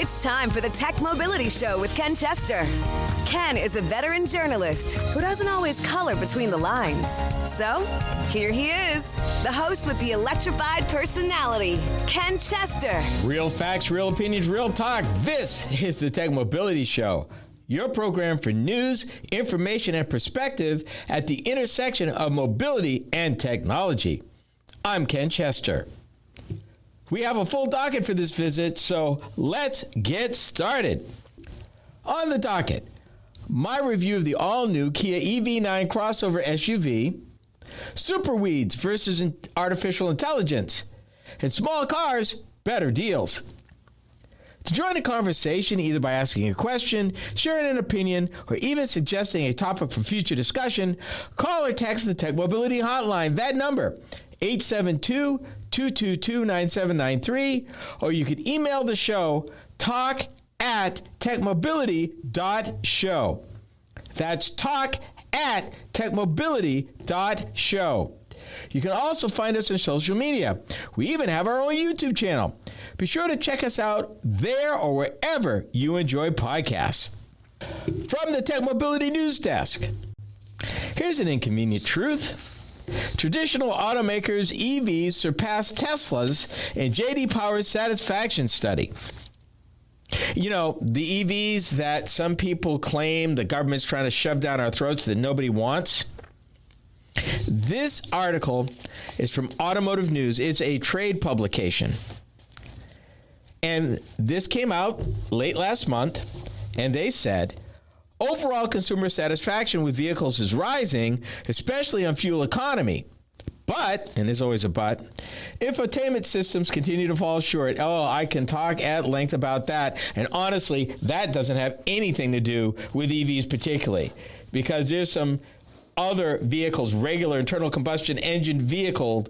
It's time for the TechMobility Show with Ken Chester. Ken is a veteran journalist who doesn't always color between the lines. So, here he is, the host with the electrified personality, Ken Chester. Real facts, real opinions, real talk. This is the TechMobility Show, your program for news, information, and perspective at the intersection of mobility and technology. I'm Ken Chester. We have a full docket for this visit, so let's get started. On the docket, my review of the all-new Kia EV9 crossover SUV, super weeds versus artificial intelligence, and small cars, better deals. To join the conversation, either by asking a question, sharing an opinion, or even suggesting a topic for future discussion, call or text the TechMobility hotline. That number, 872-222-9793, or you can email the show, talk@techmobility.show. That's talk@techmobility.show. You can also find us on social media. We even have our own YouTube channel. Be sure to check us out there or wherever you enjoy podcasts. From the TechMobility News Desk, here's an inconvenient truth. Traditional automakers' EVs surpass Tesla's in J.D. Power's satisfaction study. You know, the EVs that some people claim the government's trying to shove down our throats that nobody wants. This article is from Automotive News. It's a trade publication. And this came out late last month, and they said, overall consumer satisfaction with vehicles is rising, especially on fuel economy. But, and there's always a but, infotainment systems continue to fall short. Oh, I can talk at length about that. And honestly, that doesn't have anything to do with EVs particularly, because there's some other vehicles, regular internal combustion engine vehicle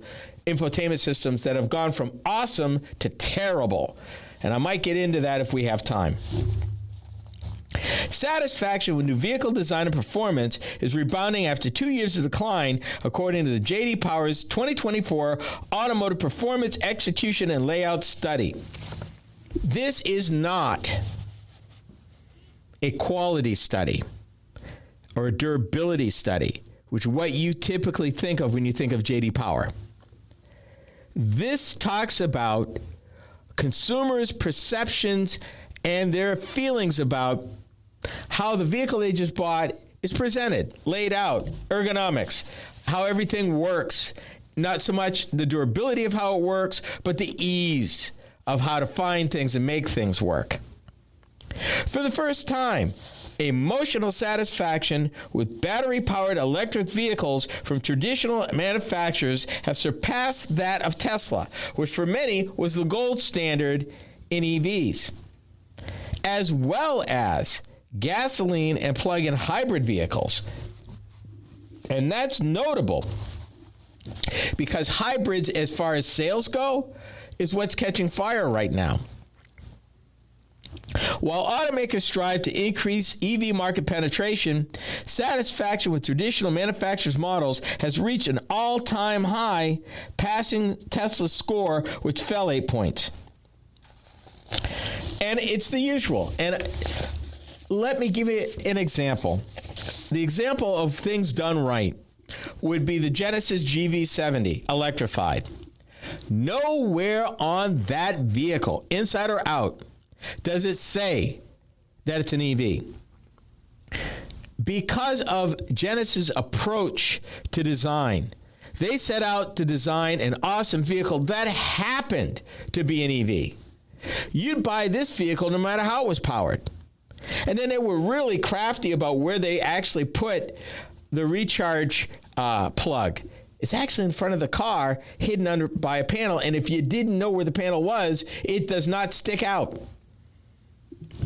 infotainment systems that have gone from awesome to terrible. And I might get into that if we have time. Satisfaction with new vehicle design and performance is rebounding after 2 years of decline, according to the J.D. Power's 2024 Automotive Performance, Execution, and Layout Study. This is not a quality study or a durability study, which is what you typically think of when you think of J.D. Power. This talks about consumers' perceptions and their feelings about how the vehicle they just bought is presented, laid out, ergonomics, how everything works. Not so much the durability of how it works, but the ease of how to find things and make things work. For the first time, emotional satisfaction with battery-powered electric vehicles from traditional manufacturers have surpassed that of Tesla, which for many was the gold standard in EVs, as well as gasoline and plug-in hybrid vehicles. And that's notable because hybrids, as far as sales go, is what's catching fire right now. While automakers strive to increase EV market penetration, satisfaction with traditional manufacturers' models has reached an all-time high, passing Tesla's score, which fell 8 points. And it's the usual. And let me give you an example. The example of things done right would be the Genesis GV70 Electrified. Nowhere on that vehicle, inside or out, does it say that it's an EV. Because of Genesis' approach to design, they set out to design an awesome vehicle that happened to be an EV. You'd buy this vehicle no matter how it was powered. And then they were really crafty about where they actually put the recharge plug. It's actually in front of the car, hidden under by a panel. And if you didn't know where the panel was, it does not stick out.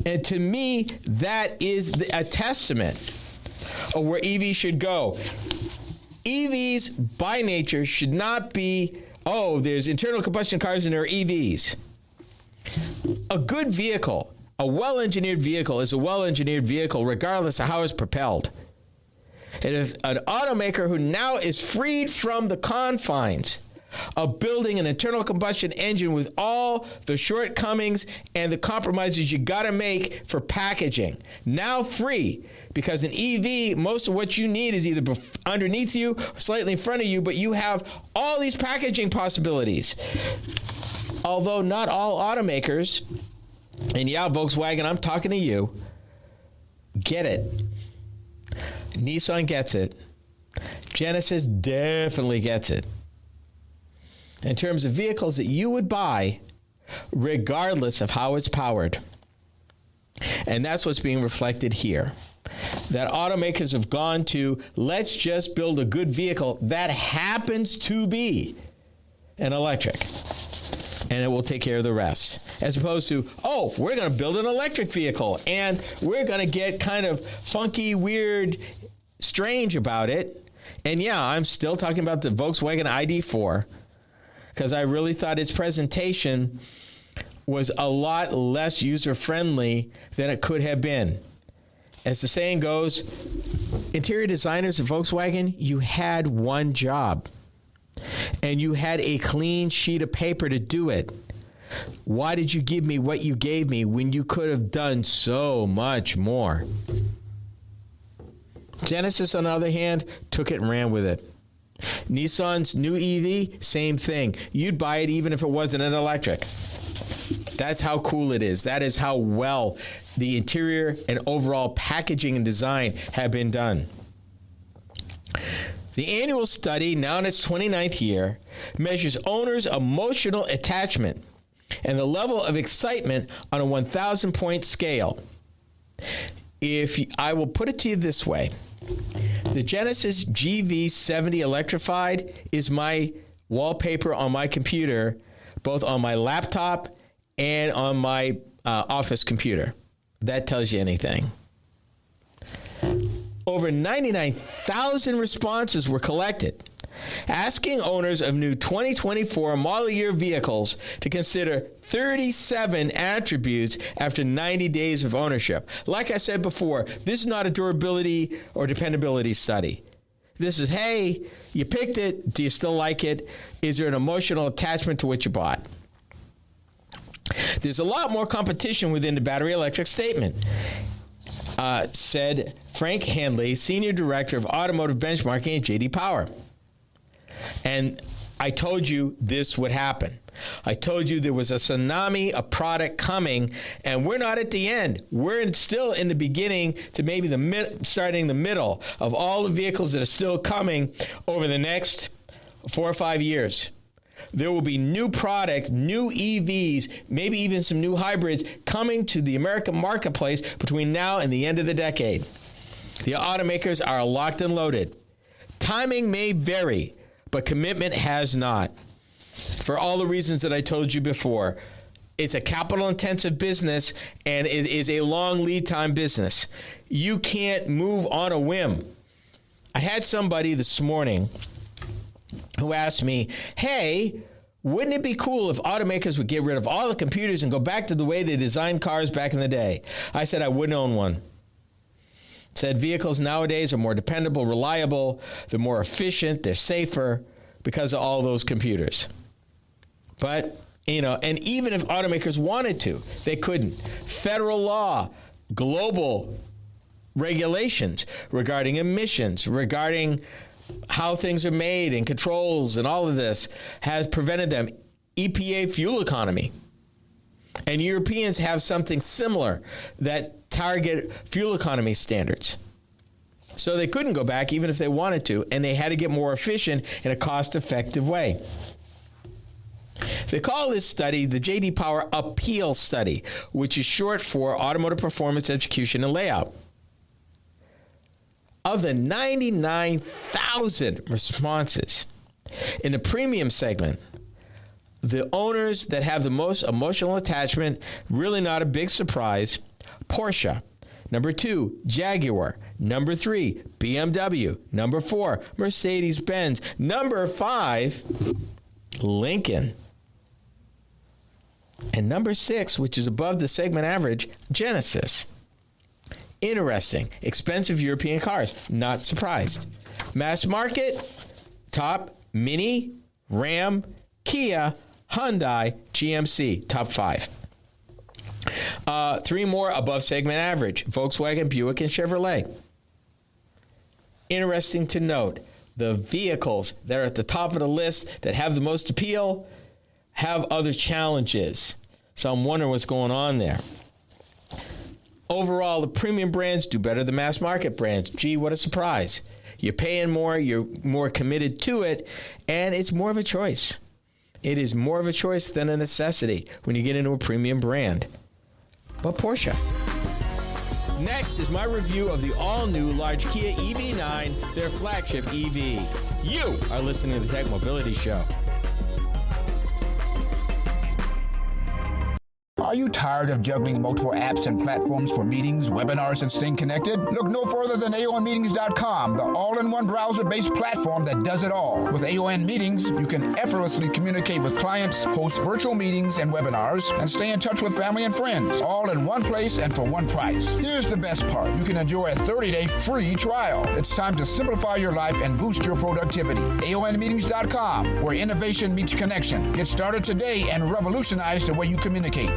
And to me, that is a testament of where EVs should go. EVs, by nature, should not be, oh, there's internal combustion cars and there are EVs. A good vehicle, a well-engineered vehicle, is a well-engineered vehicle regardless of how it's propelled. And if an automaker who now is freed from the confines of building an internal combustion engine with all the shortcomings and the compromises you got to make for packaging. Now free, because an EV, most of what you need is either underneath you or slightly in front of you, but you have all these packaging possibilities. Although not all automakers, and yeah, Volkswagen, I'm talking to you, get it. Nissan gets it. Genesis definitely gets it. In terms of vehicles that you would buy, regardless of how it's powered. And that's what's being reflected here. That automakers have gone to, let's just build a good vehicle that happens to be an electric. And it will take care of the rest. As opposed to, oh, we're going to build an electric vehicle and we're going to get kind of funky, weird, strange about it. And yeah, I'm still talking about the Volkswagen ID4 because I really thought its presentation was a lot less user-friendly than it could have been. As the saying goes, interior designers of Volkswagen, you had one job. And you had a clean sheet of paper to do it. Why did you give me what you gave me when you could have done so much more? Genesis, on the other hand, took it and ran with it. Nissan's new EV, same thing. You'd buy it even if it wasn't an electric. That's how cool it is. That is how well the interior and overall packaging and design have been done. The annual study, now in its 29th year, measures owners' emotional attachment and the level of excitement on a 1,000-point scale. If I will put it to you this way, the Genesis GV70 Electrified is my wallpaper on my computer, both on my laptop and on my office computer. That tells you anything. Over 99,000 responses were collected, asking owners of new 2024 model year vehicles to consider 37 attributes after 90 days of ownership. Like I said before, this is not a durability or dependability study. This is, hey, you picked it. Do you still like it? Is there an emotional attachment to what you bought? There's a lot more competition within the battery electric statement. Said Frank Handley, Senior Director of Automotive Benchmarking at J.D. Power. And I told you this would happen. I told you there was a tsunami of product coming, and we're not at the end. We're still in the beginning to maybe starting the middle of all the vehicles that are still coming over the next 4 or 5 years. There will be new product, new EVs, maybe even some new hybrids coming to the American marketplace between now and the end of the decade. The automakers are locked and loaded. Timing may vary, but commitment has not. For all the reasons that I told you before, it's a capital-intensive business, and it is a long lead time business. You can't move on a whim. I had somebody this morning who asked me, hey, wouldn't it be cool if automakers would get rid of all the computers and go back to the way they designed cars back in the day? I said I wouldn't own one. Said vehicles nowadays are more dependable, reliable, they're more efficient, they're safer because of all those computers. But, and even if automakers wanted to, they couldn't. Federal law, global regulations regarding emissions, regarding how things are made and controls and all of this has prevented them. EPA fuel economy. And Europeans have something similar that target fuel economy standards. So they couldn't go back even if they wanted to, and they had to get more efficient in a cost-effective way. They call this study the J.D. Power Appeal Study, which is short for Automotive Performance, Execution, and Layout. Of the 99,000 responses in the premium segment, the owners that have the most emotional attachment, really not a big surprise, Porsche. Number 2, Jaguar. Number 3, BMW. Number 4, Mercedes-Benz. Number 5, Lincoln. And number 6, which is above the segment average, Genesis. Interesting. Expensive European cars. Not surprised. Mass market, top, Mini, Ram, Kia, Hyundai, GMC, top 5. 3 more above segment average, Volkswagen, Buick, and Chevrolet. Interesting to note, the vehicles that are at the top of the list that have the most appeal have other challenges. So I'm wondering what's going on there. Overall, the premium brands do better than mass market brands. Gee, what a surprise. You're paying more, you're more committed to it, and it's more of a choice. It is more of a choice than a necessity when you get into a premium brand. But Porsche. Next is my review of the all-new large Kia EV9, their flagship EV. You are listening to the Tech Mobility Show. Are you tired of juggling multiple apps and platforms for meetings, webinars, and staying connected? Look no further than AONmeetings.com, the all-in-one browser-based platform that does it all. With AON Meetings, you can effortlessly communicate with clients, host virtual meetings and webinars, and stay in touch with family and friends, all in one place and for one price. Here's the best part. You can enjoy a 30-day free trial. It's time to simplify your life and boost your productivity. AONmeetings.com, where innovation meets connection. Get started today and revolutionize the way you communicate.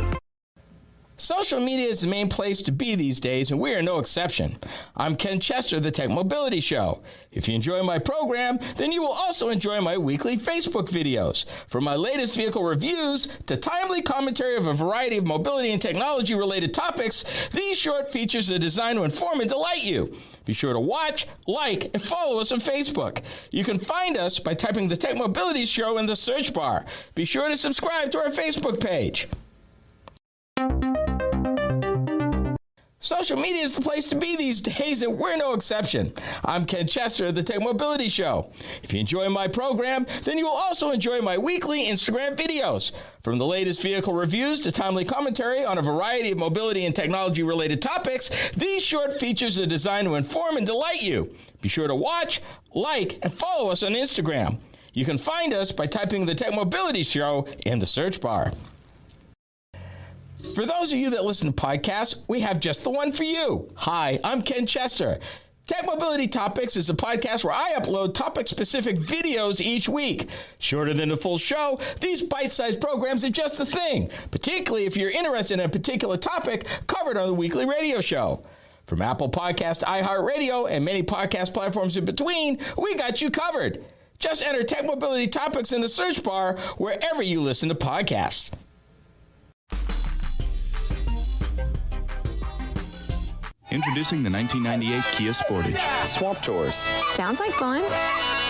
Social media is the main place to be these days, and we are no exception. I'm Ken Chester, the Tech Mobility Show. If you enjoy my program, then you will also enjoy my weekly Facebook videos. From my latest vehicle reviews to timely commentary of a variety of mobility and technology-related topics, these short features are designed to inform and delight you. Be sure to watch, like, and follow us on Facebook. You can find us by typing the Tech Mobility Show in the search bar. Be sure to subscribe to our Facebook page. Social media is the place to be these days, and we're no exception. I'm Ken Chester of the Tech Mobility Show. If you enjoy my program, then you will also enjoy my weekly Instagram videos. From the latest vehicle reviews to timely commentary on a variety of mobility and technology-related topics, these short features are designed to inform and delight you. Be sure to watch, like, and follow us on Instagram. You can find us by typing the Tech Mobility Show in the search bar. For those of you that listen to podcasts, we have just the one for you. Hi, I'm Ken Chester. Tech Mobility Topics is a podcast where I upload topic-specific videos each week. Shorter than the full show, these bite-sized programs are just the thing, particularly if you're interested in a particular topic covered on the weekly radio show. From Apple Podcast, iHeartRadio, and many podcast platforms in between, we got you covered. Just enter Tech Mobility Topics in the search bar wherever you listen to podcasts. Introducing the 1998 Kia Sportage. Swamp tours. Sounds like fun.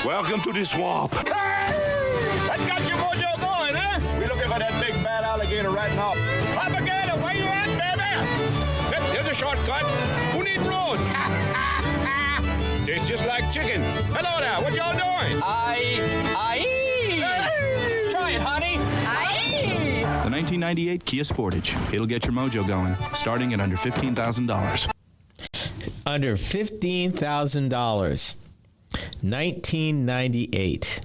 Welcome to the swamp. Hey! That got your mojo going, huh? We're looking for that big bad alligator right now. Alligator, where you at, baby? Here's a shortcut. Who needs roads? Tastes just like chicken. Hello there, what y'all doing? Try it, honey. The 1998 Kia Sportage. It'll get your mojo going, starting at under $15,000. Under $15,000. 1998.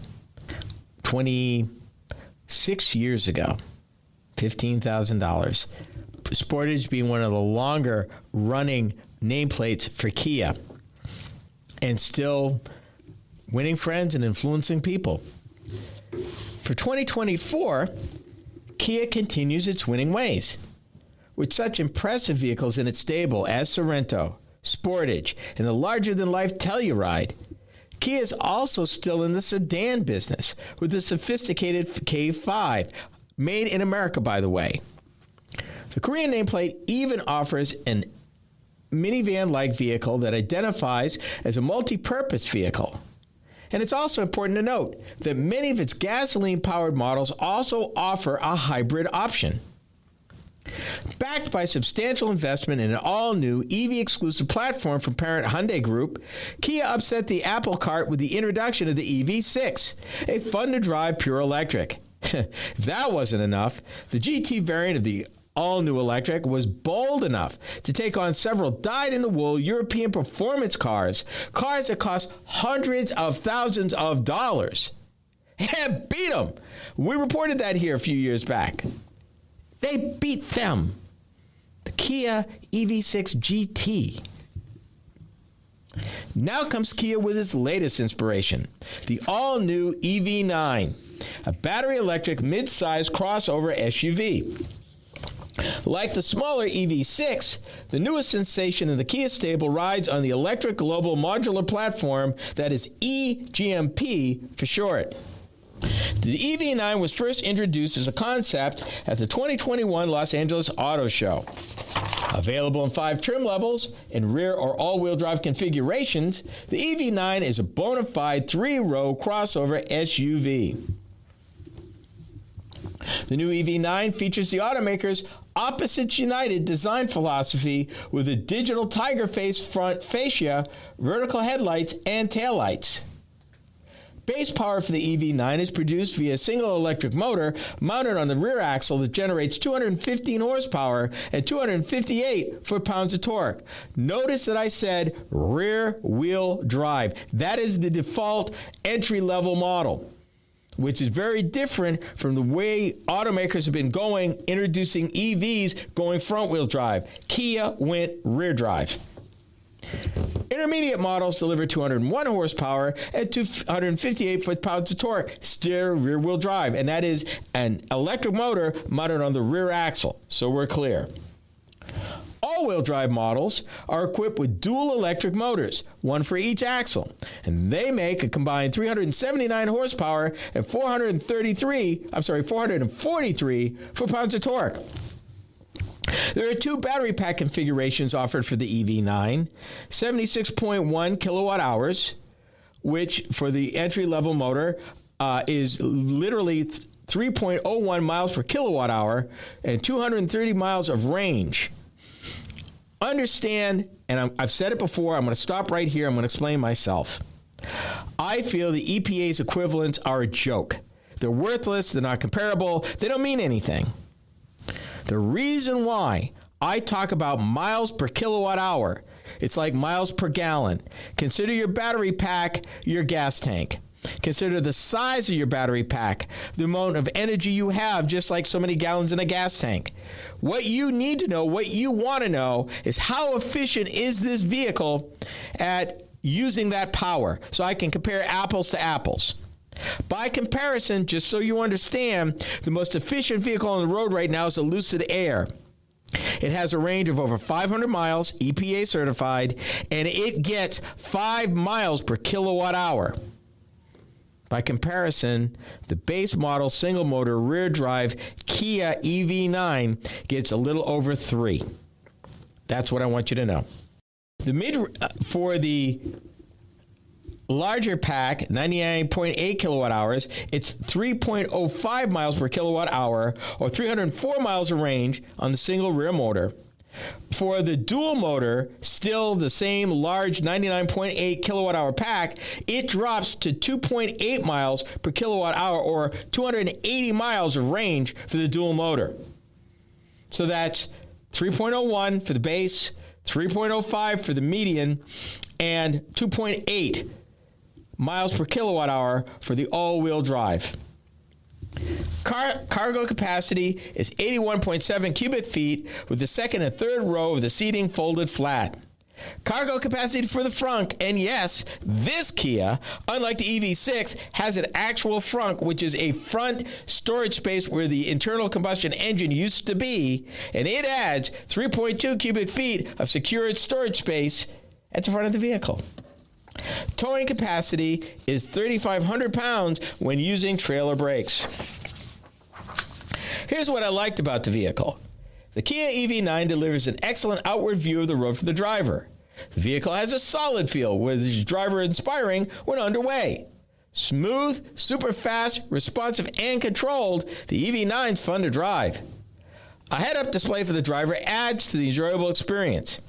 26 years ago. $15,000. Sportage being one of the longer running nameplates for Kia. And still winning friends and influencing people. For 2024, Kia continues its winning ways. With such impressive vehicles in its stable as Sorento, Sportage, and the larger-than-life Telluride, Kia is also still in the sedan business with the sophisticated K5, made in America, by the way. The Korean nameplate even offers an minivan-like vehicle that identifies as a multi-purpose vehicle. And it's also important to note that many of its gasoline-powered models also offer a hybrid option. Backed by substantial investment in an all-new EV-exclusive platform from parent Hyundai Group, Kia upset the apple cart with the introduction of the EV6, a fun-to-drive pure electric. If that wasn't enough, the GT variant of the all-new electric was bold enough to take on several dyed-in-the-wool European performance cars that cost hundreds of thousands of dollars. And beat them. We reported that here a few years back. They beat them. The Kia EV6 GT. Now comes Kia with its latest inspiration, the all-new EV9. a battery electric mid-size crossover SUV. Like the smaller EV6, the newest sensation in the Kia stable rides on the Electric Global Modular Platform, that is eGMP for short. The EV9 was first introduced as a concept at the 2021 Los Angeles Auto Show. Available in 5 trim levels in rear or all-wheel drive configurations, the EV9 is a bona fide 3-row crossover SUV. The new EV9 features the automakers' Opposites United design philosophy with a digital tiger face front fascia, vertical headlights, and taillights. Base power for the EV9 is produced via a single electric motor mounted on the rear axle that generates 215 horsepower and 258 foot-pounds of torque. Notice that I said rear-wheel drive. That is the default entry-level model, which is very different from the way automakers have been going, introducing EVs going front-wheel drive. Kia went rear drive. Intermediate models deliver 201 horsepower and 258 foot-pounds of torque, still rear-wheel drive, and that is an electric motor mounted on the rear axle, so we're clear. All-wheel drive models are equipped with dual electric motors, one for each axle, and they make a combined 379 horsepower and 443 foot-pounds of torque. There are 2 battery pack configurations offered for the EV9, 76.1 kilowatt hours, which for the entry-level motor is literally 3.01 miles per kilowatt hour and 230 miles of range. Understand, and I've said it before, I'm going to stop right here, I'm going to explain myself. I feel the EPA's equivalents are a joke. They're worthless, they're not comparable, they don't mean anything. The reason why I talk about miles per kilowatt hour, it's like miles per gallon. Consider your battery pack your gas tank. Consider the size of your battery pack, the amount of energy you have, just like so many gallons in a gas tank. What you need to know, what you want to know, is how efficient is this vehicle at using that power, so I can compare apples to apples. By comparison, just so you understand, the most efficient vehicle on the road right now is the Lucid Air. It has a range of over 500 miles, EPA certified, and it gets 5 miles per kilowatt hour. By comparison, the base model single motor rear drive Kia EV9 gets a little over 3. That's what I want you to know. For the larger pack, 99.8 kilowatt hours, it's 3.05 miles per kilowatt hour, or 304 miles of range on the single rear motor. For the dual motor, still the same large 99.8 kilowatt hour pack, it drops to 2.8 miles per kilowatt hour, or 280 miles of range for the dual motor. So that's 3.01 for the base, 3.05 for the median, and 2.8 miles per kilowatt hour for the all-wheel drive. Cargo capacity is 81.7 cubic feet with the second and third row of the seating folded flat. Cargo capacity for the frunk, and yes, this Kia, unlike the EV6, has an actual frunk, which is a front storage space where the internal combustion engine used to be, and it adds 3.2 cubic feet of secured storage space at the front of the vehicle. Towing capacity is 3,500 pounds when using trailer brakes. Here's what I liked about the vehicle. The Kia EV9 delivers an excellent outward view of the road for the driver. The vehicle has a solid feel, with the driver inspiring when underway. Smooth, super fast, responsive, and controlled, the EV9's fun to drive. A head-up display for the driver adds to the enjoyable experience.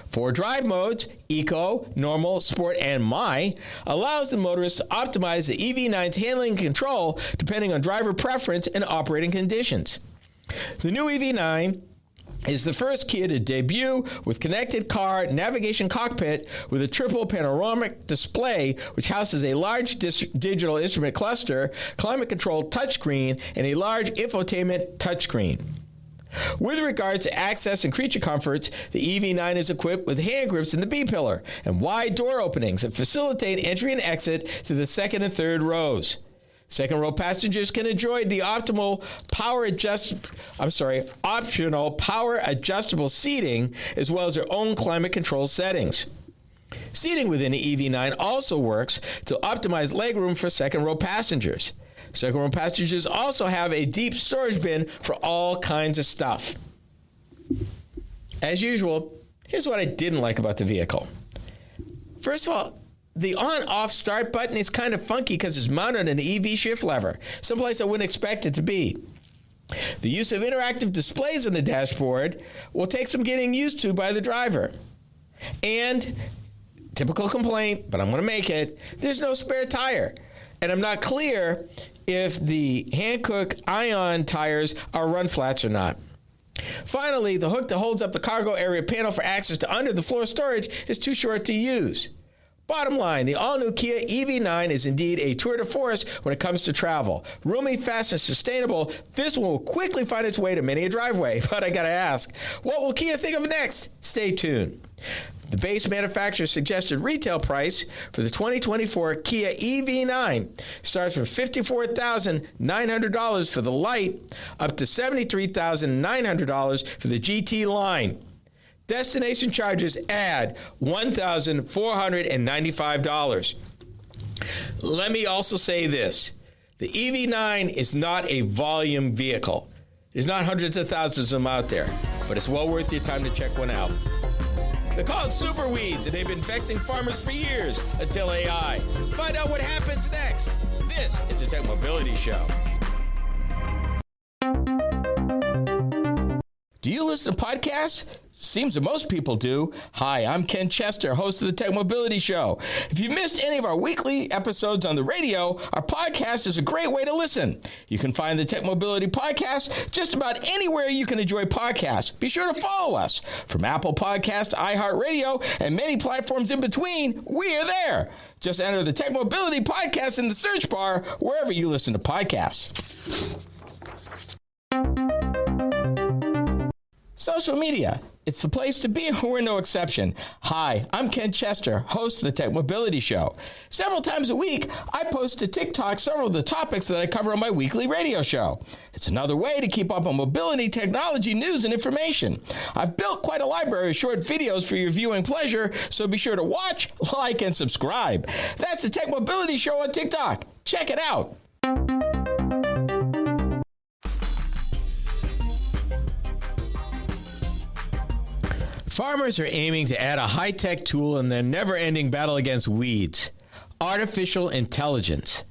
4 drive modes, Eco, Normal, Sport, and My, allows the motorist to optimize the EV9's handling and control depending on driver preference and operating conditions. The new EV9 is the first Kia to debut with connected car navigation cockpit with a triple panoramic display which houses a large digital instrument cluster, climate-controlled touchscreen, and a large infotainment touchscreen. With regards to access and creature comforts, the EV9 is equipped with hand grips in the B-pillar and wide door openings that facilitate entry and exit to the second and third rows. Second-row passengers can enjoy the optional power-adjustable seating, as well as their own climate control settings. Seating within the EV9 also works to optimize legroom for second-row passengers. Second-row passengers also have a deep storage bin for all kinds of stuff. As usual, here's what I didn't like about the vehicle. First of all, the on-off start button is kind of funky because it's mounted on an EV shift lever, someplace I wouldn't expect it to be. The use of interactive displays on the dashboard will take some getting used to by the driver. And, typical complaint, but I'm going to make it, there's no spare tire. And I'm not clear if the Hankook Ion tires are run flats or not. Finally, the hook that holds up the cargo area panel for access to under-the-floor storage is too short to use. Bottom line, the all-new Kia EV9 is indeed a tour de force when it comes to travel. Roomy, fast, and sustainable, this one will quickly find its way to many a driveway. But I gotta ask, what will Kia think of next? Stay tuned. The base manufacturer's suggested retail price for the 2024 Kia EV9 starts from $54,900 for the Lite up to $73,900 for the GT line. Destination charges add $1,495. Let me also say this. The EV9 is not a volume vehicle. There's not hundreds of thousands of them out there, but it's well worth your time to check one out. They're called super weeds, and they've been vexing farmers for years until AI. Find out what happens next. This is the TechMobility Show. Do you listen to podcasts? Seems that most people do. Hi, I'm Ken Chester, host of the TechMobility Show. If you missed any of our weekly episodes on the radio, our podcast is a great way to listen. You can find the TechMobility Podcast just about anywhere you can enjoy podcasts. Be sure to follow us. From Apple Podcasts to iHeartRadio and many platforms in between, we are there. Just enter the TechMobility Podcast in the search bar wherever you listen to podcasts. Social media. It's the place to be, we're no exception. Hi, I'm Ken Chester, host of the TechMobility Show. Several times a week, I post to TikTok several of the topics that I cover on my weekly radio show. It's another way to keep up on mobility, technology, news, and information. I've built quite a library of short videos for your viewing pleasure, so be sure to watch, like, and subscribe. That's the TechMobility Show on TikTok. Check it out. Farmers are aiming to add a high-tech tool in their never-ending battle against weeds: artificial intelligence.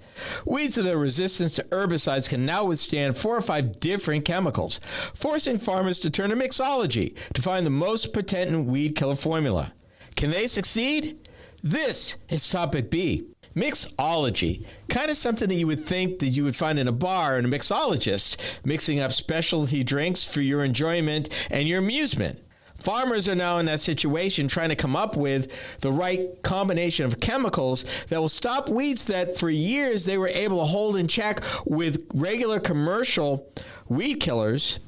Weeds with their resistance to herbicides can now withstand 4 or 5 different chemicals, forcing farmers to turn to mixology to find the most potent weed killer formula. Can they succeed? This is Topic B. Mixology. Kind of something that you would think that you would find in a bar and a mixologist mixing up specialty drinks for your enjoyment and your amusement. Farmers are now in that situation trying to come up with the right combination of chemicals that will stop weeds that for years they were able to hold in check with regular commercial weed killers,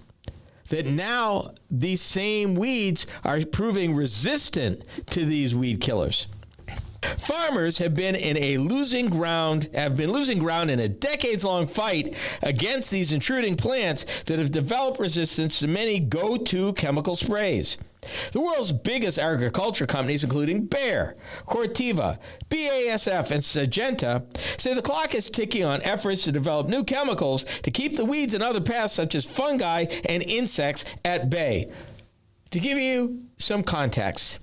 that now these same weeds are proving resistant to these weed killers. Farmers have been losing ground in a decades-long fight against these intruding plants that have developed resistance to many go-to chemical sprays. The world's biggest agriculture companies, including Bayer, Corteva, BASF, and Syngenta, say the clock is ticking on efforts to develop new chemicals to keep the weeds and other pests such as fungi and insects at bay. To give you some context,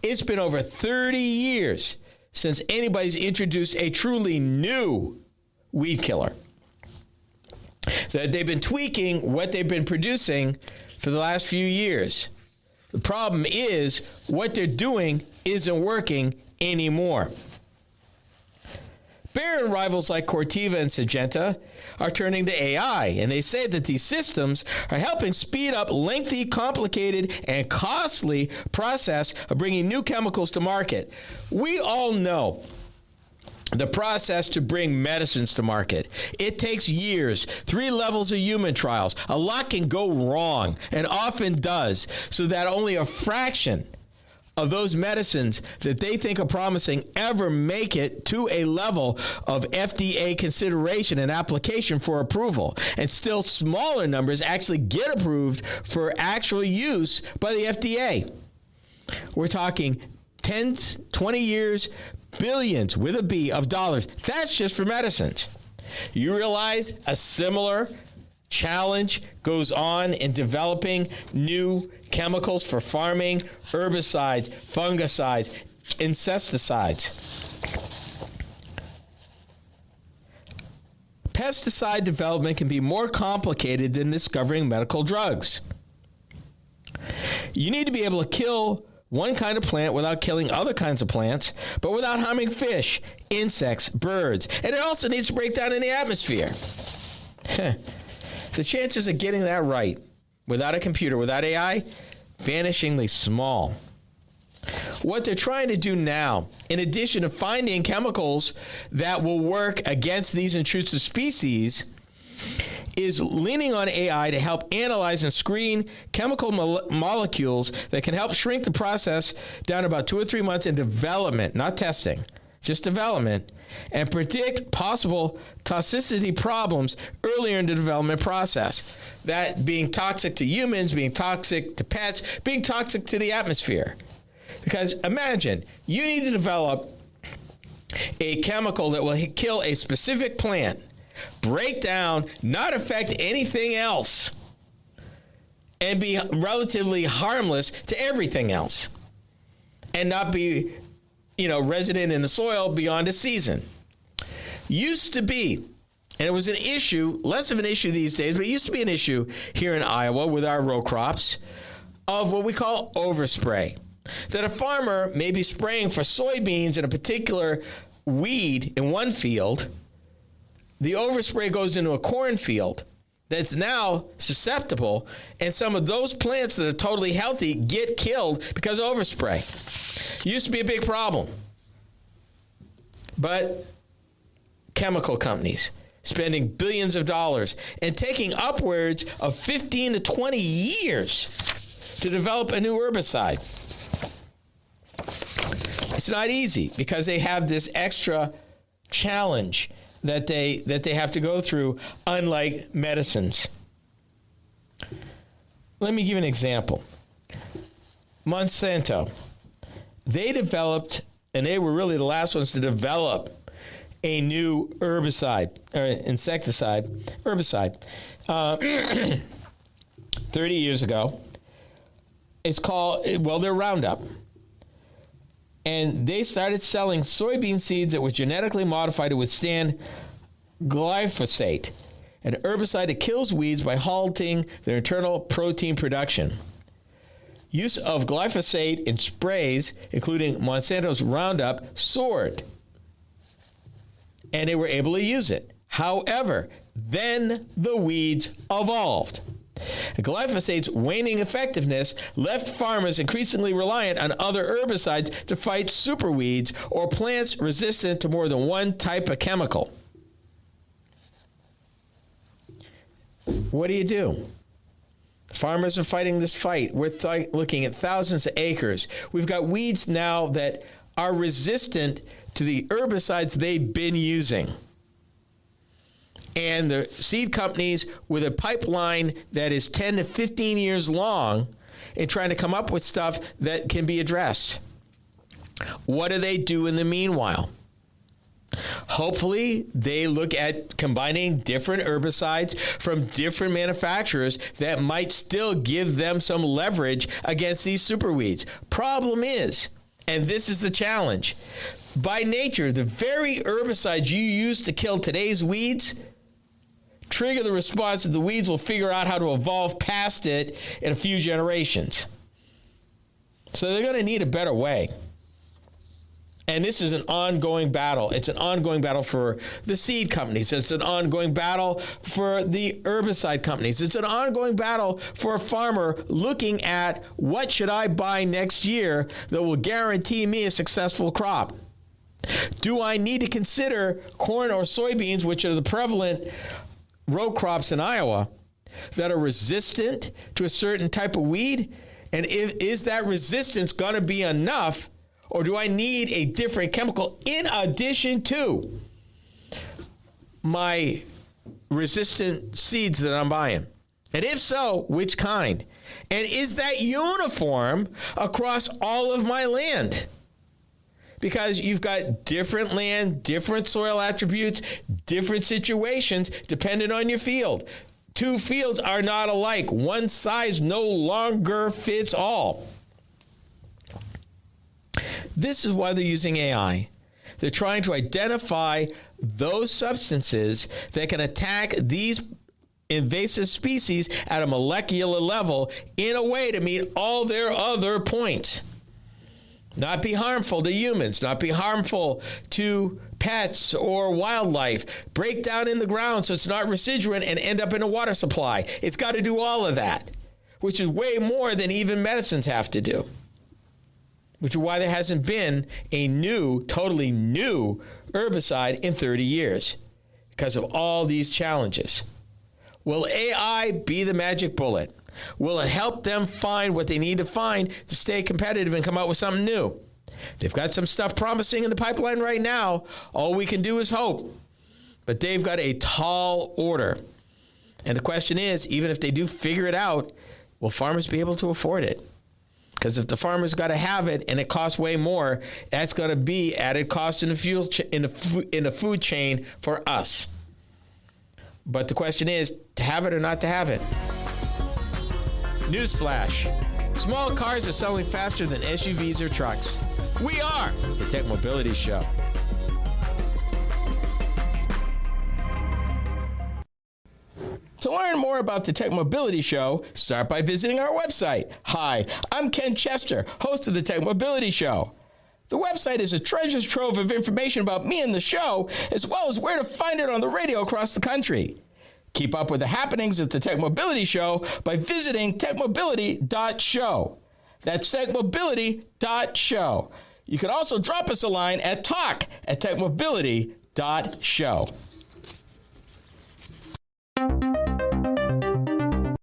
it's been over 30 years since anybody's introduced a truly new weed killer. That they've been tweaking what they've been producing for the last few years. The problem is what they're doing isn't working anymore. Bayer and rivals like Corteva and Syngenta are turning to AI, and they say that these systems are helping speed up lengthy, complicated, and costly process of bringing new chemicals to market. We all know the process to bring medicines to market. It takes years, 3 levels of human trials. A lot can go wrong, and often does, so that only a fraction of those medicines that they think are promising ever make it to a level of FDA consideration and application for approval. And still smaller numbers actually get approved for actual use by the FDA. We're talking tens, 20 years, billions with a B of dollars. That's just for medicines. You realize a similar challenge goes on in developing new chemicals for farming, herbicides, fungicides, insecticides. Pesticide development can be more complicated than discovering medical drugs. You need to be able to kill one kind of plant without killing other kinds of plants, but without harming fish, insects, birds. And it also needs to break down in the atmosphere. The chances of getting that right without a computer, without AI, vanishingly small. What they're trying to do now, in addition to finding chemicals that will work against these intrusive species, is leaning on AI to help analyze and screen chemical molecules that can help shrink the process down about 2 or 3 months in development, not testing, just development, and predict possible toxicity problems earlier in the development process. That being toxic to humans, being toxic to pets, being toxic to the atmosphere. Because imagine, you need to develop a chemical that will kill a specific plant, break down, not affect anything else, and be relatively harmless to everything else, and not be, resident in the soil beyond a season. Used to be, and it was an issue, less of an issue these days, but it used to be an issue here in Iowa with our row crops, of what we call overspray. That a farmer may be spraying for soybeans in a particular weed in one field. The overspray goes into a cornfield that's now susceptible, and some of those plants that are totally healthy get killed because of overspray. Used to be a big problem. But chemical companies spending billions of dollars and taking upwards of 15 to 20 years to develop a new herbicide. It's not easy because they have this extra challenge that they have to go through, unlike medicines. Let me give you an example. Monsanto, they developed, and they were really the last ones to develop a new herbicide, or herbicide, 30 years ago. It's called, they're Roundup. And they started selling soybean seeds that were genetically modified to withstand glyphosate, an herbicide that kills weeds by halting their internal protein production. Use of glyphosate in sprays, including Monsanto's Roundup, soared, and they were able to use it. However, then the weeds evolved. Glyphosate's waning effectiveness left farmers increasingly reliant on other herbicides to fight superweeds or plants resistant to more than one type of chemical. What do? Farmers are fighting this fight. We're looking at thousands of acres. We've got weeds now that are resistant to the herbicides they've been using. And the seed companies with a pipeline that is 10 to 15 years long and trying to come up with stuff that can be addressed. What do they do in the meanwhile? Hopefully, they look at combining different herbicides from different manufacturers that might still give them some leverage against these superweeds. Problem is, and this is the challenge, by nature, the very herbicides you use to kill today's weeds trigger the response that the weeds will figure out how to evolve past it in a few generations. So they're going to need a better way. And this is an ongoing battle. It's an ongoing battle for the seed companies. It's an ongoing battle for the herbicide companies. It's an ongoing battle for a farmer looking at what should I buy next year that will guarantee me a successful crop. Do I need to consider corn or soybeans, which are the prevalent row crops in Iowa, that are resistant to a certain type of weed And is that resistance going to be enough, or do I need a different chemical in addition to my resistant seeds that I'm buying? And if so, which kind? And is that uniform across all of my land? Because you've got different land, different soil attributes, different situations depending on your field. Two fields are not alike. One size no longer fits all. This is why they're using AI. They're trying to identify those substances that can attack these invasive species at a molecular level in a way to meet all their other points. Not be harmful to humans, not be harmful to pets or wildlife, break down in the ground so it's not residuant and end up in a water supply. It's got to do all of that, which is way more than even medicines have to do, which is why there hasn't been a totally new herbicide in 30 years because of all these challenges. Will AI be the magic bullet? Will it help them find what they need to find to stay competitive and come out with something new? They've got some stuff promising in the pipeline right now. All we can do is hope. But they've got a tall order. And the question is, even if they do figure it out, will farmers be able to afford it? Because if the farmer's got to have it and it costs way more, that's going to be added cost in the food chain for us. But the question is, to have it or not to have it? Newsflash. Small cars are selling faster than SUVs or trucks. We are the TechMobility Show. To learn more about the TechMobility Show, start by visiting our website. Hi, I'm Ken Chester, host of the TechMobility Show. The website is a treasure trove of information about me and the show, as well as where to find it on the radio across the country. Keep up with the happenings at the TechMobility Show by visiting techmobility.show. That's techmobility.show. You can also drop us a line at talk@techmobility.show.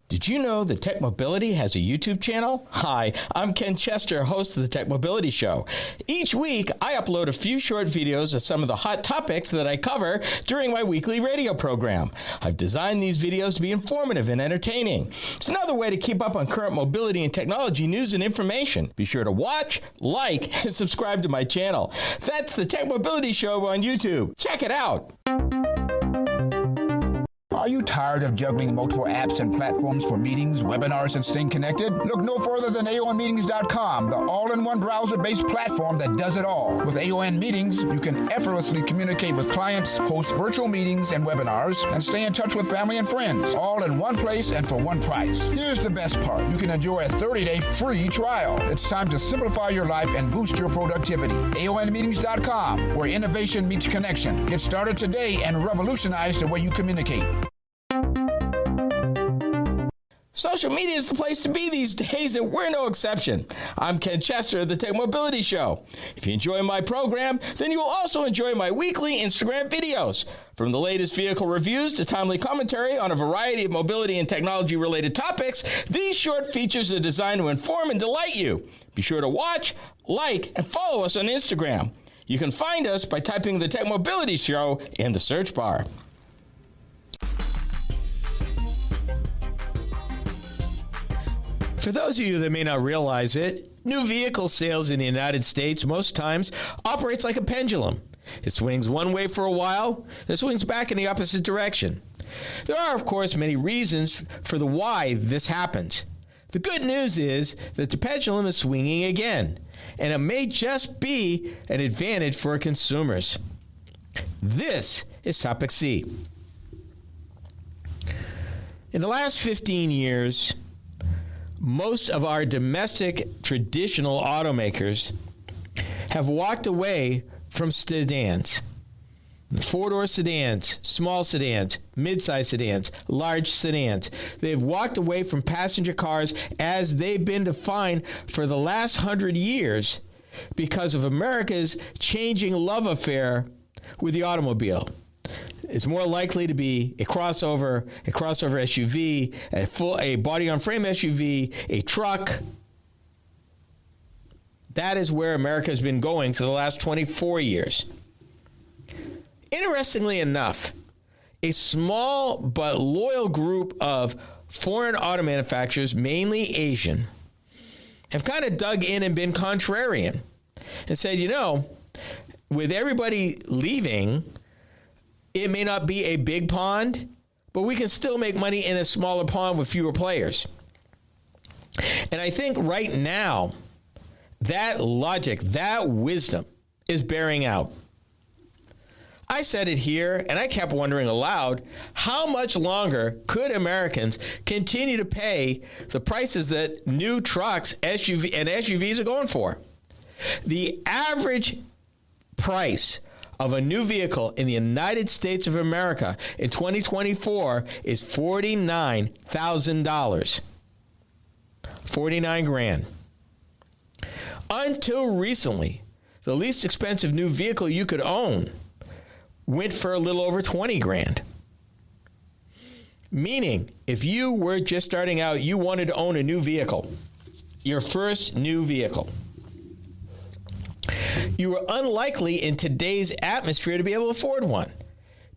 Did you know that TechMobility has a YouTube channel? Hi, I'm Ken Chester, host of the TechMobility Show. Each week, I upload a few short videos of some of the hot topics that I cover during my weekly radio program. I've designed these videos to be informative and entertaining. It's another way to keep up on current mobility and technology news and information. Be sure to watch, like, and subscribe to my channel. That's the TechMobility Show on YouTube. Check it out. Are you tired of juggling multiple apps and platforms for meetings, webinars, and staying connected? Look no further than AONmeetings.com, the all-in-one browser-based platform that does it all. With AON Meetings, you can effortlessly communicate with clients, host virtual meetings and webinars, and stay in touch with family and friends, all in one place and for one price. Here's the best part. You can enjoy a 30-day free trial. It's time to simplify your life and boost your productivity. AONmeetings.com, where innovation meets connection. Get started today and revolutionize the way you communicate. Social media is the place to be these days, and we're no exception. I'm Ken Chester of the TechMobility Show. If you enjoy my program, then you will also enjoy my weekly Instagram videos. From the latest vehicle reviews to timely commentary on a variety of mobility and technology-related topics, these short features are designed to inform and delight you. Be sure to watch, like, and follow us on Instagram. You can find us by typing the TechMobility Show in the search bar. For those of you that may not realize it, new vehicle sales in the United States most times operates like a pendulum. It swings one way for a while, then swings back in the opposite direction. There are, of course, many reasons for the why this happens. The good news is that the pendulum is swinging again, and it may just be an advantage for consumers. This is Topic C. In the last 15 years, most of our domestic traditional automakers have walked away from sedans. Four-door sedans, small sedans, mid-size sedans, large sedans. They've walked away from passenger cars as they've been defined for the last 100 years because of America's changing love affair with the automobile. It's more likely to be a crossover SUV, a body-on-frame SUV, a truck, That is where America has been going for the last 24 years. Interestingly enough, a small but loyal group of foreign auto manufacturers, mainly Asian, have kind of dug in and been contrarian and said, with everybody leaving, it may not be a big pond, but we can still make money in a smaller pond with fewer players. And I think right now, that logic, that wisdom is bearing out. I said it here, and I kept wondering aloud, how much longer could Americans continue to pay the prices that new trucks and SUVs are going for? The average price of a new vehicle in the United States of America in 2024 is $49,000. 49 grand. Until recently, the least expensive new vehicle you could own went for a little over 20 grand. Meaning, if you were just starting out, you wanted to own a new vehicle, your first new vehicle, you were unlikely in today's atmosphere to be able to afford one,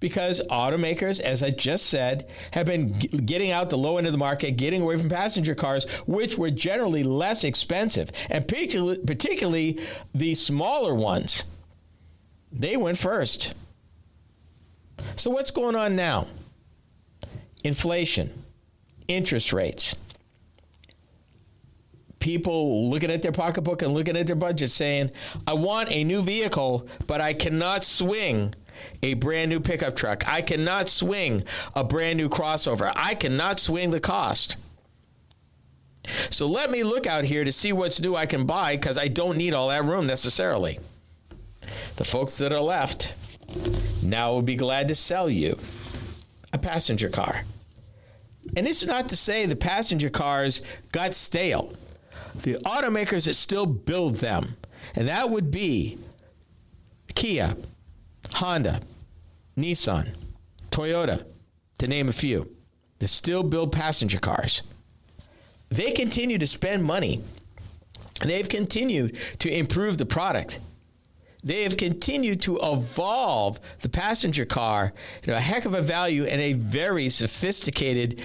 because automakers, as I just said, have been getting out the low end of the market, getting away from passenger cars, which were generally less expensive, and particularly the smaller ones. They went first. So what's going on now? Inflation, interest rates, people looking at their pocketbook and looking at their budget saying, I want a new vehicle, but I cannot swing a brand new pickup truck. I cannot swing a brand new crossover. I cannot swing the cost. So let me look out here to see what's new I can buy, because I don't need all that room necessarily. The folks that are left now will be glad to sell you a passenger car. And it's not to say the passenger cars got stale. The automakers that still build them, and that would be Kia, Honda, Nissan, Toyota, to name a few, that still build passenger cars. They continue to spend money. They've continued to improve the product. They have continued to evolve the passenger car to a heck of a value and a very sophisticated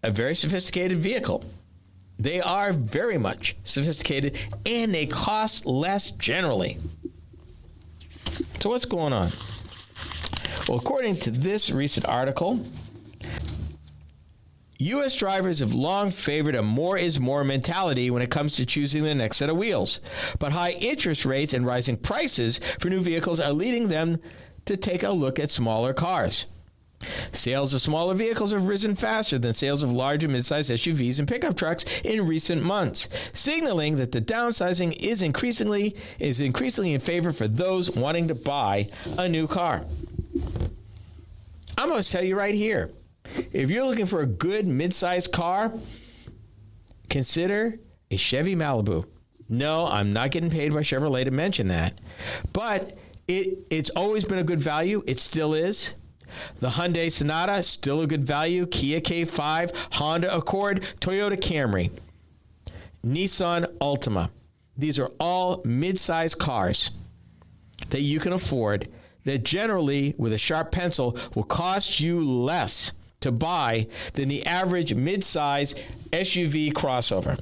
vehicle. They are very much sophisticated, and they cost less generally. So what's going on? Well, according to this recent article, U.S. drivers have long favored a more is more mentality when it comes to choosing the next set of wheels. But high interest rates and rising prices for new vehicles are leading them to take a look at smaller cars. Sales of smaller vehicles have risen faster than sales of large and mid-sized SUVs and pickup trucks in recent months, signaling that the downsizing is increasingly in favor for those wanting to buy a new car. I'm going to tell you right here, if you're looking for a good mid-sized car, consider a Chevy Malibu. No, I'm not getting paid by Chevrolet to mention that, but it's always been a good value. It still is. The Hyundai Sonata, still a good value. Kia K5, Honda Accord, Toyota Camry, Nissan Altima. These are all mid-sized cars that you can afford that generally, with a sharp pencil, will cost you less to buy than the average mid-size SUV crossover.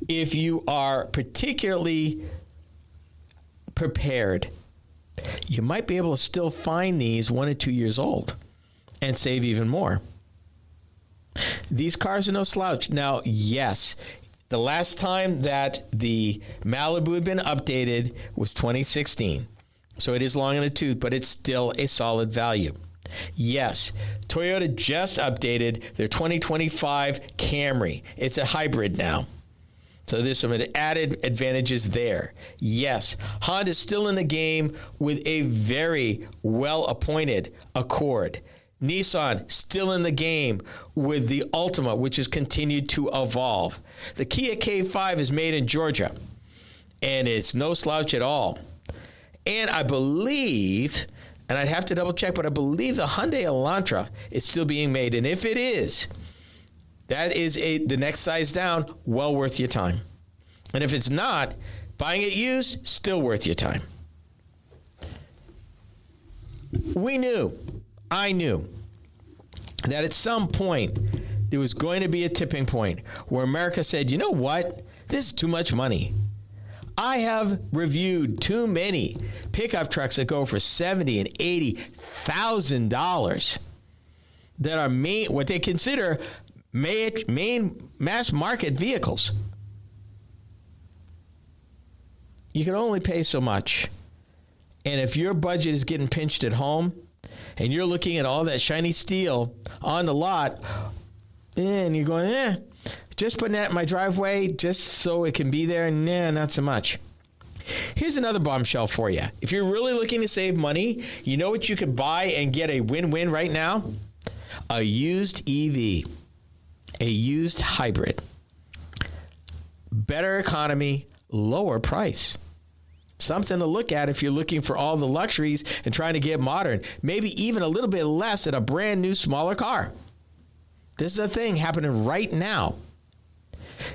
If you are particularly prepared, you might be able to still find these 1 or 2 years old and save even more. These cars are no slouch. Now, yes, the last time that the Malibu had been updated was 2016. So it is long in the tooth, but it's still a solid value. Yes, Toyota just updated their 2025 Camry. It's a hybrid now. So there's some added advantages there. Yes, Honda's still in the game with a very well-appointed Accord. Nissan still in the game with the Altima, which has continued to evolve. The Kia K5 is made in Georgia, and it's no slouch at all. And I believe, and I'd have to double check, but I believe the Hyundai Elantra is still being made. And if it is, That is the next size down, well worth your time. And if it's not, buying it used, still worth your time. I knew that at some point there was going to be a tipping point where America said, you know what? This is too much money. I have reviewed too many pickup trucks that go for $70,000 and $80,000 that are what they consider main mass market vehicles. You can only pay so much. And if your budget is getting pinched at home and you're looking at all that shiny steel on the lot and you're going, just putting that in my driveway just so it can be there, not so much. Here's another bombshell for you. If you're really looking to save money, you know what you could buy and get a win-win right now? A used EV, a used hybrid. Better economy, lower price. Something to look at if you're looking for all the luxuries and trying to get modern. Maybe even a little bit less than a brand new, smaller car. This is a thing happening right now.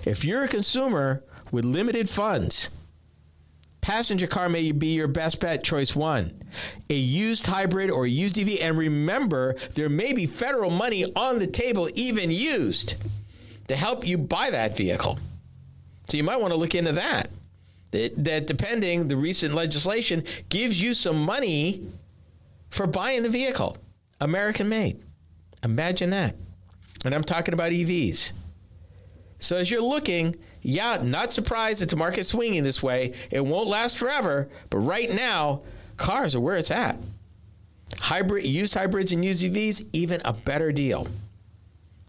If you're a consumer with limited funds, passenger car may be your best bet, choice one. A used hybrid or used EV. And remember, there may be federal money on the table, even used, to help you buy that vehicle. So you might want to look into that. That depending, the recent legislation gives you some money for buying the vehicle. American made. Imagine that. And I'm talking about EVs. So as you're looking, not surprised that the market's swinging this way. It won't last forever, but right now, cars are where it's at. Used hybrids and used EVs, even a better deal.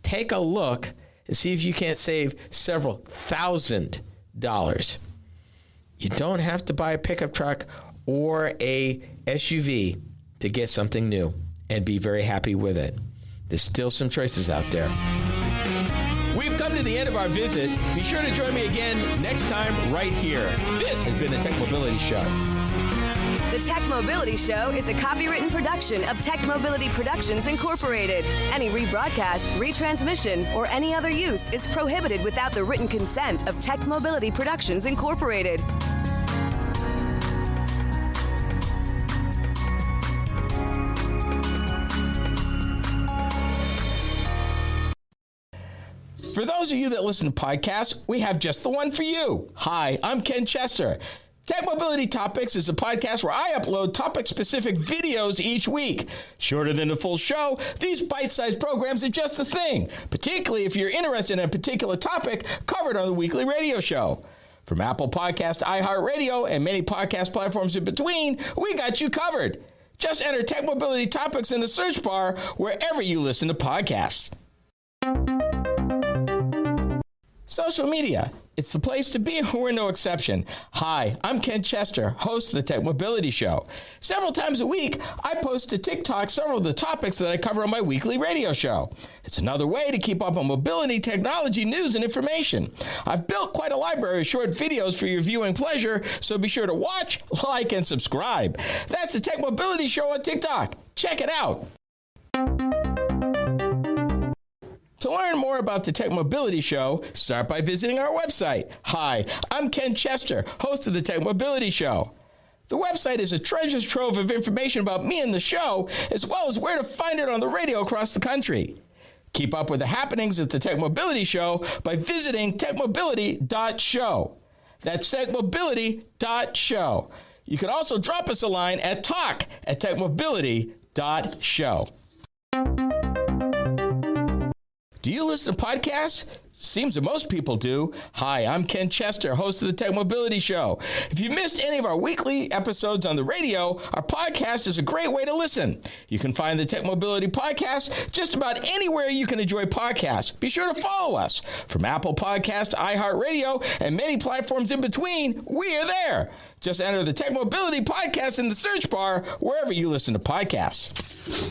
Take a look and see if you can't save several $1,000s. You don't have to buy a pickup truck or a SUV to get something new and be very happy with it. There's still some choices out there. We've come to the end of our visit. Be sure to join me again next time right here. This has been the TechMobility Show. The TechMobility Show is a copywritten production of TechMobility Productions Incorporated. Any rebroadcast, retransmission, or any other use is prohibited without the written consent of TechMobility Productions Incorporated. For those of you that listen to podcasts, we have just the one for you. Hi, I'm Ken Chester. TechMobility Topics is a podcast where I upload topic-specific videos each week. Shorter than the full show, these bite-sized programs are just the thing, particularly if you're interested in a particular topic covered on the weekly radio show. From Apple Podcast, iHeartRadio, and many podcast platforms in between, we got you covered. Just enter TechMobility Topics in the search bar wherever you listen to podcasts. Social media. It's the place to be. We're no exception. Hi, I'm Ken Chester, host of the TechMobility Show. Several times a week, I post to TikTok several of the topics that I cover on my weekly radio show. It's another way to keep up on mobility, technology, news, and information. I've built quite a library of short videos for your viewing pleasure, so be sure to watch, like, and subscribe. That's the TechMobility Show on TikTok. Check it out. To learn more about the TechMobility Show, start by visiting our website. Hi, I'm Ken Chester, host of the TechMobility Show. The website is a treasure trove of information about me and the show, as well as where to find it on the radio across the country. Keep up with the happenings at the TechMobility Show by visiting techmobility.show. That's techmobility.show. You can also drop us a line at talk@techmobility.show. Do you listen to podcasts? Seems that most people do. Hi, I'm Ken Chester, host of the TechMobility Show. If you missed any of our weekly episodes on the radio, our podcast is a great way to listen. You can find the TechMobility Podcast just about anywhere you can enjoy podcasts. Be sure to follow us. From Apple Podcasts, iHeartRadio, and many platforms in between, we are there. Just enter the TechMobility Podcast in the search bar wherever you listen to podcasts.